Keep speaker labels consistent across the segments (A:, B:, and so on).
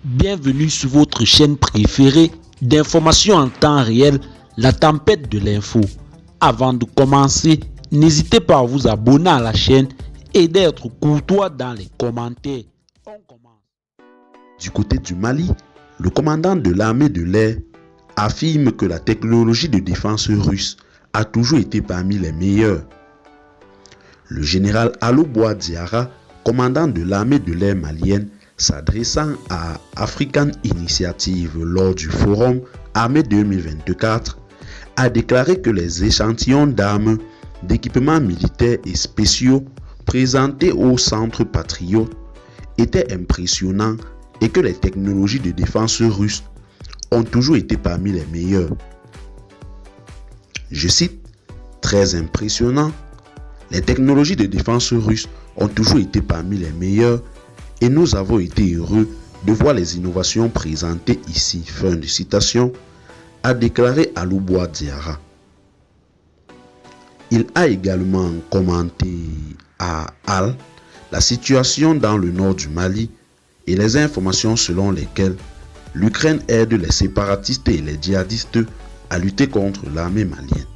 A: Bienvenue sur votre chaîne préférée d'information en temps réel, la tempête de l'info. Avant de commencer, n'hésitez pas à vous abonner à la chaîne et d'être courtois dans les commentaires. On commence.
B: Du côté du Mali, le commandant de l'armée de l'air affirme que la technologie de défense russe a toujours été parmi les meilleures. Le général Aloboa Diarra, commandant de l'armée de l'air malienne, s'adressant à African Initiative lors du forum Armée 2024, a déclaré que les échantillons d'armes, d'équipements militaires et spéciaux présentés au centre patriote étaient impressionnants et que les technologies de défense russes ont toujours été parmi les meilleures. Je cite, très impressionnant, les technologies de défense russes ont toujours été parmi les meilleures et nous avons été heureux de voir les innovations présentées ici. Fin de citation, a déclaré Aloboa Diarra. Il a également commenté à Al la situation dans le nord du Mali et les informations selon lesquelles l'Ukraine aide les séparatistes et les djihadistes à lutter contre l'armée malienne.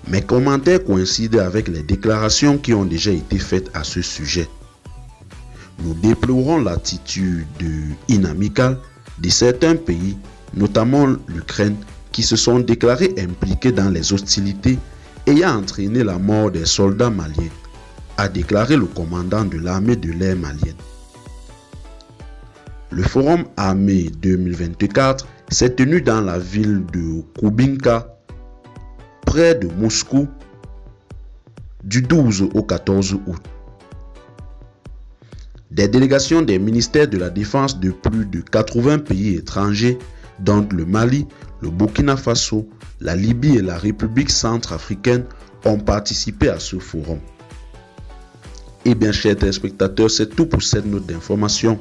B: Mes commentaires coïncident avec les déclarations qui ont déjà été faites à ce sujet. Nous déplorons l'attitude inamicale de certains pays, notamment l'Ukraine, qui se sont déclarés impliqués dans les hostilités ayant entraîné la mort des soldats maliens, a déclaré le commandant de l'armée de l'air malienne. Le forum Armée 2024 s'est tenu dans la ville de Kubinka, près de Moscou, du 12 au 14 août. Des délégations des ministères de la Défense de plus de 80 pays étrangers, dont le Mali, le Burkina Faso, la Libye et la République centrafricaine, ont participé à ce forum. Eh bien, chers téléspectateurs, c'est tout pour cette note d'information.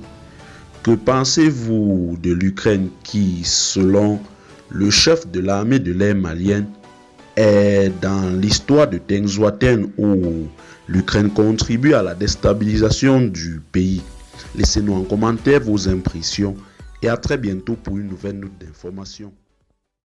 B: Que pensez-vous de l'Ukraine qui, selon le chef de l'armée de l'air malienne, est dans l'histoire de Tengzouaten où l'Ukraine contribue à la déstabilisation du pays? Laissez-nous en commentaire vos impressions et à très bientôt pour une nouvelle note d'information.